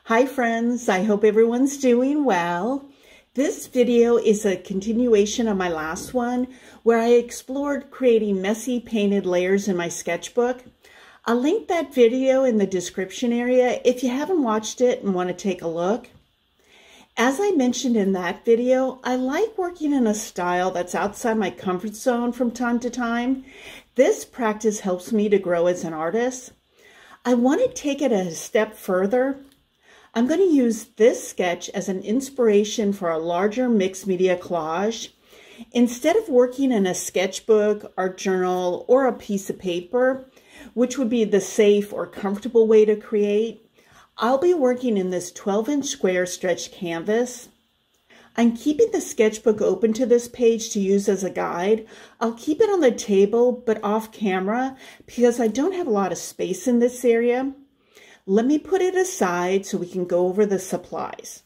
Hi friends, I hope everyone's doing well. This video is a continuation of my last one where I explored creating messy painted layers in my sketchbook. I'll link that video in the description area if you haven't watched it and want to take a look. As I mentioned in that video, I like working in a style that's outside my comfort zone from time to time. This practice helps me to grow as an artist. I want to take it a step further. I'm going to use this sketch as an inspiration for a larger mixed media collage. Instead of working in a sketchbook, art journal, or a piece of paper, which would be the safe or comfortable way to create, I'll be working in this 12-inch square stretched canvas. I'm keeping the sketchbook open to this page to use as a guide. I'll keep it on the table, but off camera, because I don't have a lot of space in this area. Let me put it aside so we can go over the supplies.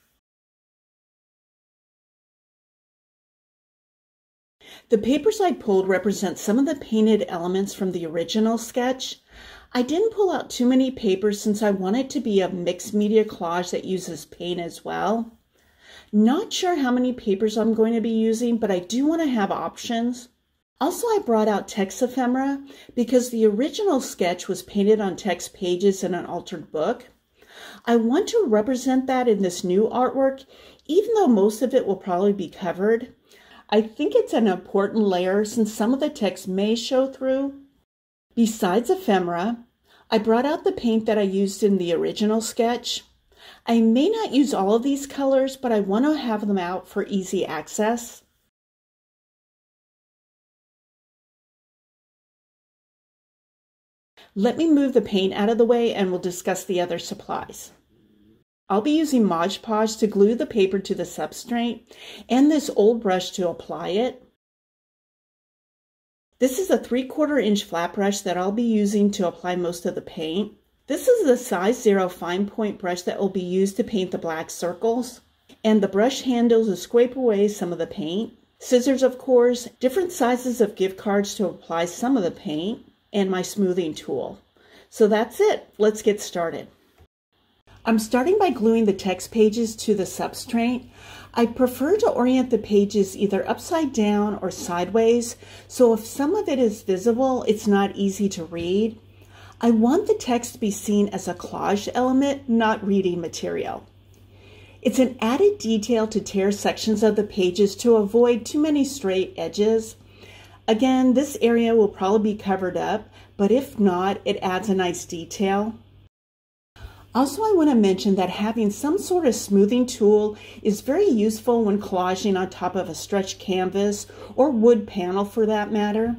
The papers I pulled represent some of the painted elements from the original sketch. I didn't pull out too many papers since I want it to be a mixed media collage that uses paint as well. Not sure how many papers I'm going to be using, but I do want to have options. Also, I brought out text ephemera because the original sketch was painted on text pages in an altered book. I want to represent that in this new artwork, even though most of it will probably be covered. I think it's an important layer since some of the text may show through. Besides ephemera, I brought out the paint that I used in the original sketch. I may not use all of these colors, but I want to have them out for easy access. Let me move the paint out of the way and we'll discuss the other supplies. I'll be using Mod Podge to glue the paper to the substrate and this old brush to apply it. This is a 3/4 inch flat brush that I'll be using to apply most of the paint. This is the size 0 fine point brush that will be used to paint the black circles. And the brush handles to scrape away some of the paint. Scissors, of course, different sizes of gift cards to apply some of the paint, and my smoothing tool. So that's it. Let's get started. I'm starting by gluing the text pages to the substrate. I prefer to orient the pages either upside down or sideways, so if some of it is visible, it's not easy to read. I want the text to be seen as a collage element, not reading material. It's an added detail to tear sections of the pages to avoid too many straight edges. Again, this area will probably be covered up, but if not, it adds a nice detail. Also, I want to mention that having some sort of smoothing tool is very useful when collaging on top of a stretched canvas or wood panel for that matter.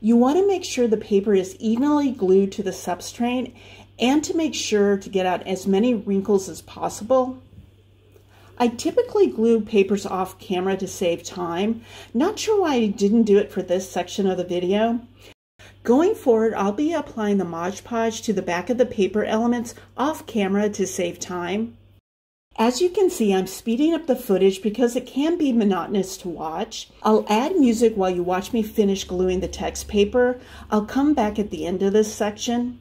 You want to make sure the paper is evenly glued to the substrate and to make sure to get out as many wrinkles as possible. I typically glue papers off camera to save time. Not sure why I didn't do it for this section of the video. Going forward, I'll be applying the Mod Podge to the back of the paper elements off camera to save time. As you can see, I'm speeding up the footage because it can be monotonous to watch. I'll add music while you watch me finish gluing the text paper. I'll come back at the end of this section.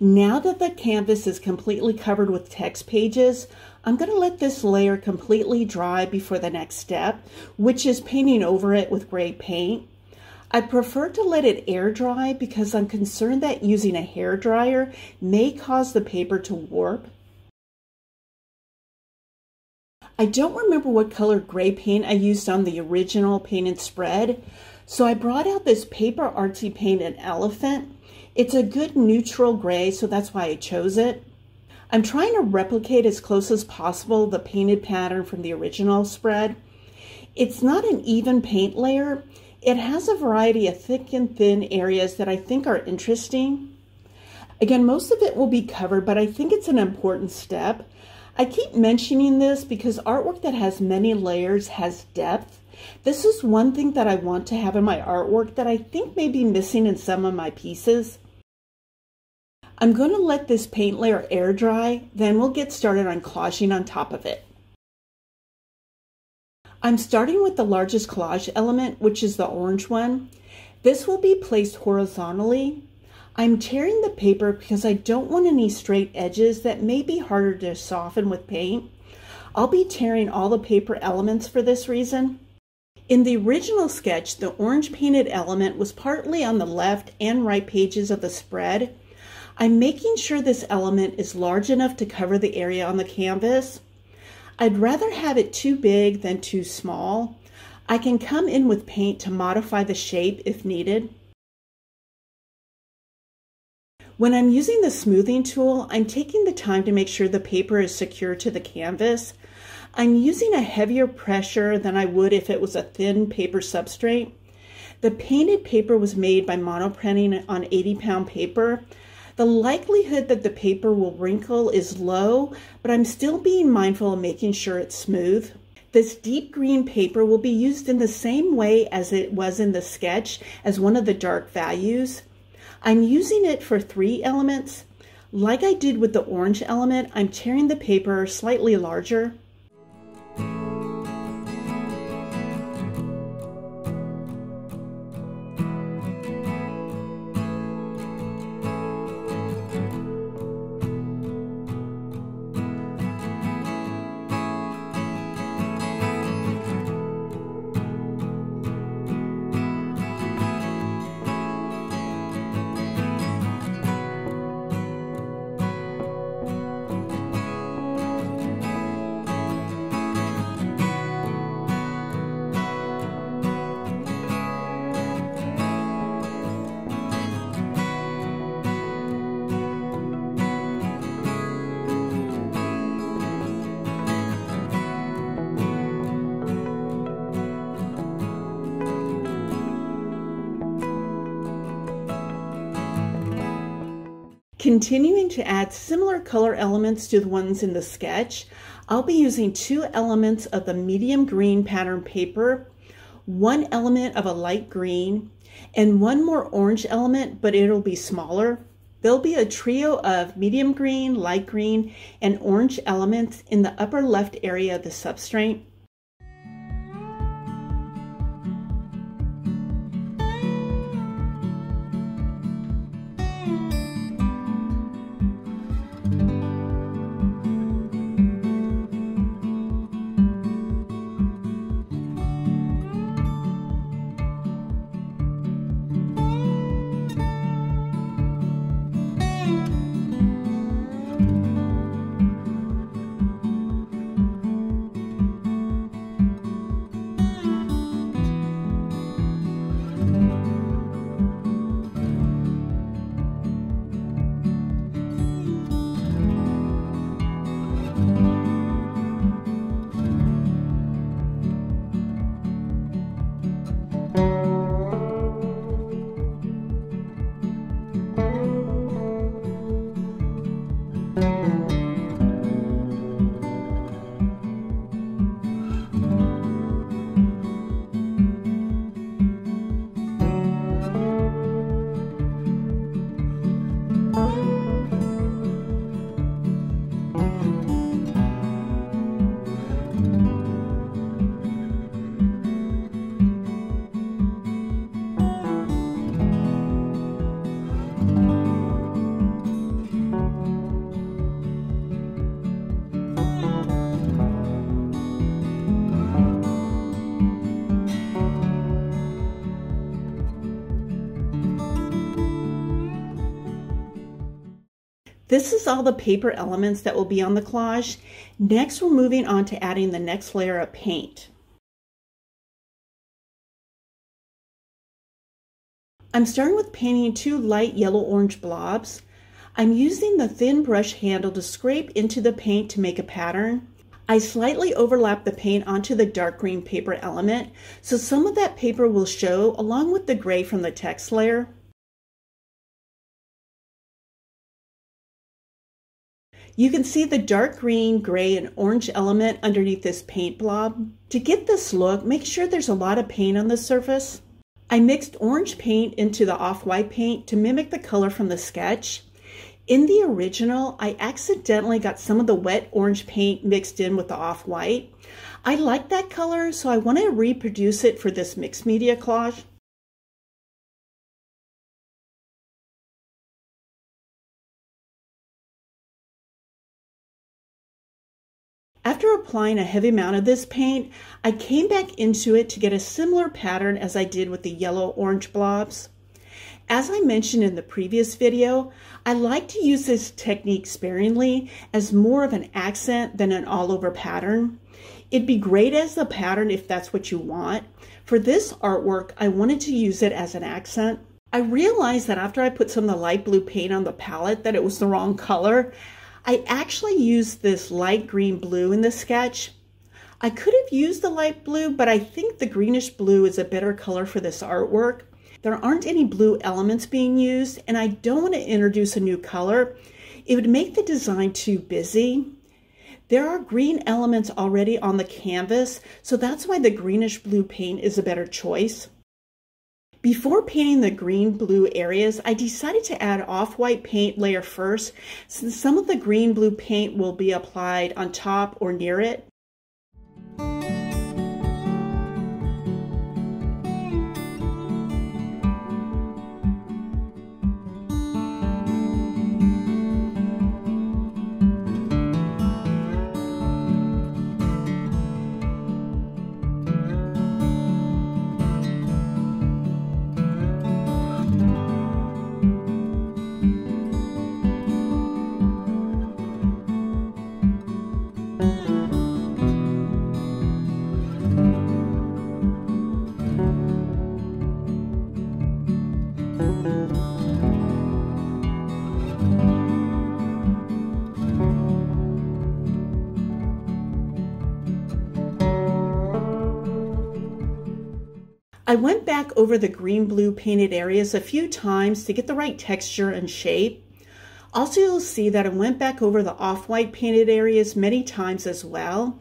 Now that the canvas is completely covered with text pages, I'm going to let this layer completely dry before the next step, which is painting over it with gray paint. I prefer to let it air dry because I'm concerned that using a hair dryer may cause the paper to warp. I don't remember what color gray paint I used on the original painted spread, so I brought out this paper artsy paint in Elephant. It's a good neutral gray, so that's why I chose it. I'm trying to replicate as close as possible the painted pattern from the original spread. It's not an even paint layer. It has a variety of thick and thin areas that I think are interesting. Again, most of it will be covered, but I think it's an important step. I keep mentioning this because artwork that has many layers has depth. This is one thing that I want to have in my artwork that I think may be missing in some of my pieces. I'm going to let this paint layer air dry, then we'll get started on collaging on top of it. I'm starting with the largest collage element, which is the orange one. This will be placed horizontally. I'm tearing the paper because I don't want any straight edges that may be harder to soften with paint. I'll be tearing all the paper elements for this reason. In the original sketch, the orange painted element was partly on the left and right pages of the spread. I'm making sure this element is large enough to cover the area on the canvas. I'd rather have it too big than too small. I can come in with paint to modify the shape if needed. When I'm using the smoothing tool, I'm taking the time to make sure the paper is secure to the canvas. I'm using a heavier pressure than I would if it was a thin paper substrate. The painted paper was made by monoprinting on 80-pound paper. The likelihood that the paper will wrinkle is low, but I'm still being mindful of making sure it's smooth. This deep green paper will be used in the same way as it was in the sketch as one of the dark values. I'm using it for 3 elements. Like I did with the orange element, I'm tearing the paper slightly larger. Continuing to add similar color elements to the ones in the sketch, I'll be using 2 elements of the medium green pattern paper, 1 element of a light green, and 1 more orange element, but it'll be smaller. There'll be a trio of medium green, light green, and orange elements in the upper left area of the substrate. This is all the paper elements that will be on the collage. Next, we're moving on to adding the next layer of paint. I'm starting with painting 2 light yellow-orange blobs. I'm using the thin brush handle to scrape into the paint to make a pattern. I slightly overlap the paint onto the dark green paper element, so some of that paper will show along with the gray from the text layer. You can see the dark green, gray, and orange element underneath this paint blob. To get this look, make sure there's a lot of paint on the surface. I mixed orange paint into the off-white paint to mimic the color from the sketch. In the original, I accidentally got some of the wet orange paint mixed in with the off-white. I like that color, so I want to reproduce it for this mixed media collage. After applying a heavy amount of this paint, I came back into it to get a similar pattern as I did with the yellow-orange blobs. As I mentioned in the previous video, I like to use this technique sparingly as more of an accent than an all-over pattern. It'd be great as a pattern if that's what you want. For this artwork, I wanted to use it as an accent. I realized that after I put some of the light blue paint on the palette that it was the wrong color. I actually used this light green blue in the sketch. I could have used the light blue, but I think the greenish blue is a better color for this artwork. There aren't any blue elements being used, and I don't want to introduce a new color. It would make the design too busy. There are green elements already on the canvas, so that's why the greenish blue paint is a better choice. Before painting the green-blue areas, I decided to add off-white paint layer first, since some of the green-blue paint will be applied on top or near it. I went back over the green-blue painted areas a few times to get the right texture and shape. Also, you'll see that I went back over the off-white painted areas many times as well.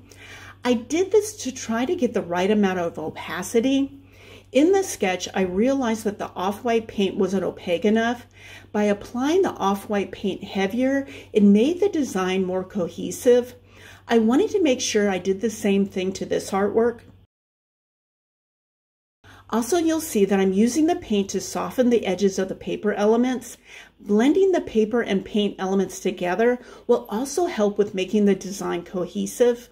I did this to try to get the right amount of opacity. In the sketch, I realized that the off-white paint wasn't opaque enough. By applying the off-white paint heavier, it made the design more cohesive. I wanted to make sure I did the same thing to this artwork. Also, you'll see that I'm using the paint to soften the edges of the paper elements. Blending the paper and paint elements together will also help with making the design cohesive.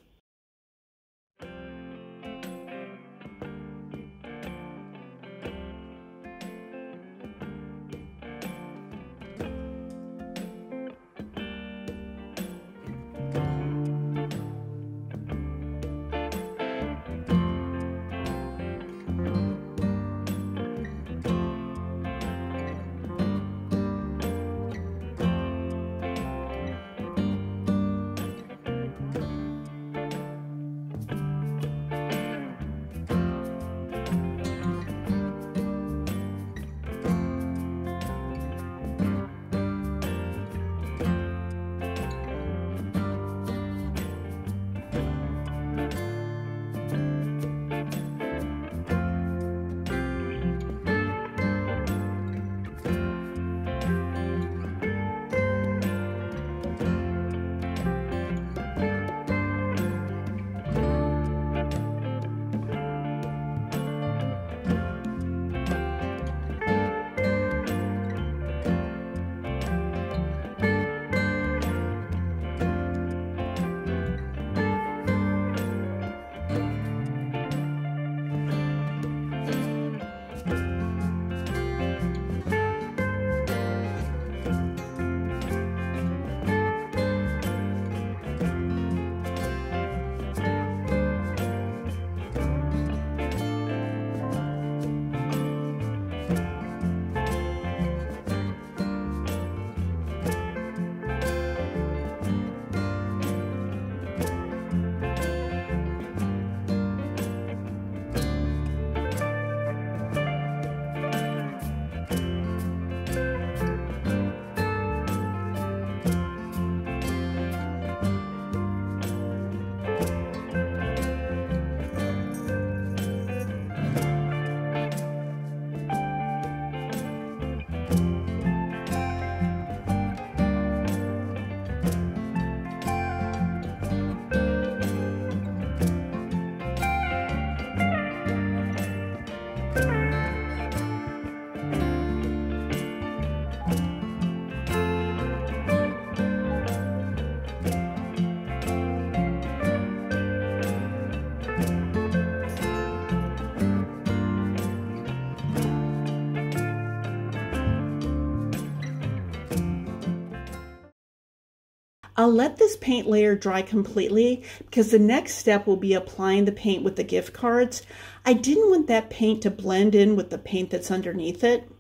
I'll let this paint layer dry completely because the next step will be applying the paint with the gift cards. I didn't want that paint to blend in with the paint that's underneath it.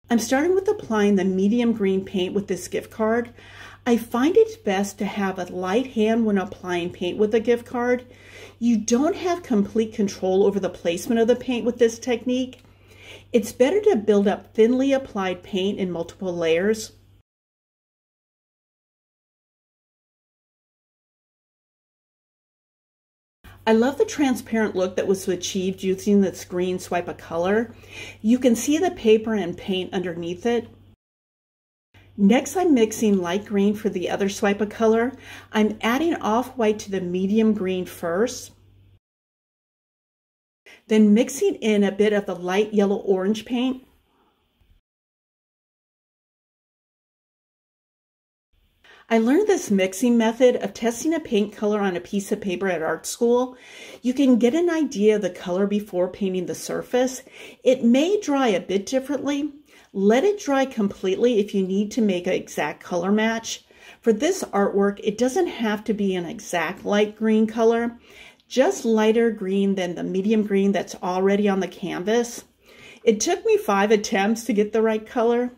I'm starting with applying the medium green paint with this gift card. I find it best to have a light hand when applying paint with a gift card. You don't have complete control over the placement of the paint with this technique. It's better to build up thinly applied paint in multiple layers. I love the transparent look that was achieved using this green swipe of color. You can see the paper and paint underneath it. Next, I'm mixing light green for the other swipe of color. I'm adding off-white to the medium green first. Then mixing in a bit of the light yellow-orange paint. I learned this mixing method of testing a paint color on a piece of paper at art school. You can get an idea of the color before painting the surface. It may dry a bit differently. Let it dry completely if you need to make an exact color match. For this artwork, it doesn't have to be an exact light green color, just lighter green than the medium green that's already on the canvas. It took me 5 attempts to get the right color.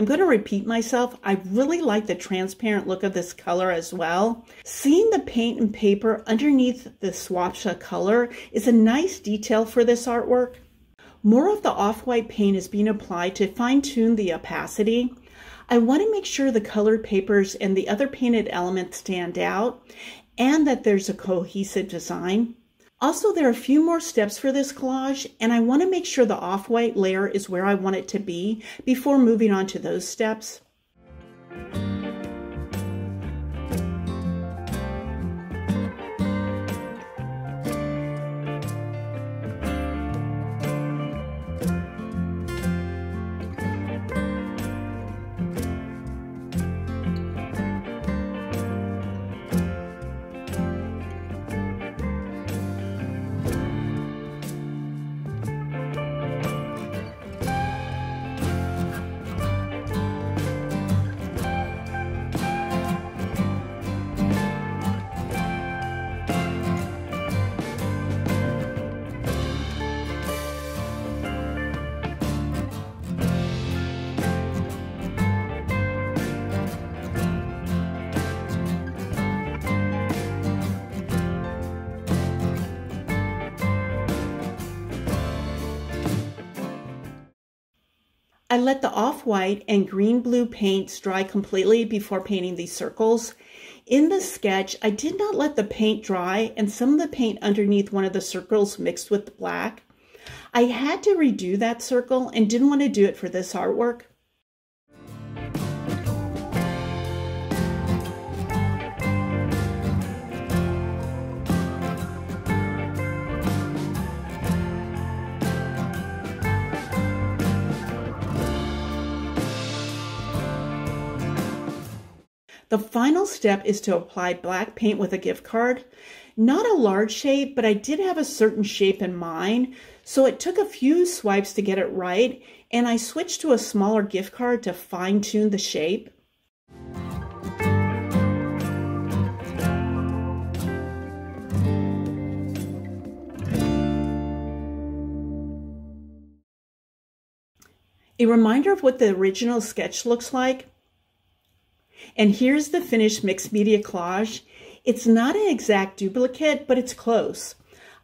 I'm going to repeat myself. I really like the transparent look of this color as well. Seeing the paint and paper underneath the swapsha color is a nice detail for this artwork. More of the off-white paint is being applied to fine-tune the opacity. I want to make sure the colored papers and the other painted elements stand out and that there's a cohesive design. Also, there are a few more steps for this collage, and I want to make sure the off-white layer is where I want it to be before moving on to those steps. I let the off-white and green-blue paints dry completely before painting these circles. In the sketch, I did not let the paint dry, and some of the paint underneath one of the circles mixed with the black. I had to redo that circle and didn't want to do it for this artwork. The final step is to apply black paint with a gift card. Not a large shape, but I did have a certain shape in mind, so it took a few swipes to get it right, and I switched to a smaller gift card to fine-tune the shape. A reminder of what the original sketch looks like. And here's the finished mixed media collage. It's not an exact duplicate, but it's close.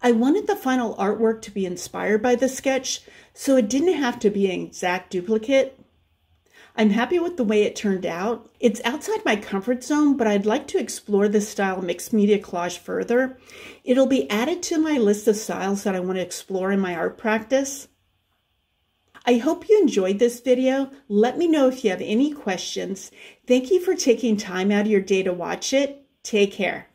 I wanted the final artwork to be inspired by the sketch, so it didn't have to be an exact duplicate. I'm happy with the way it turned out. It's outside my comfort zone, but I'd like to explore this style of mixed media collage further. It'll be added to my list of styles that I want to explore in my art practice. I hope you enjoyed this video. Let me know if you have any questions. Thank you for taking time out of your day to watch it. Take care.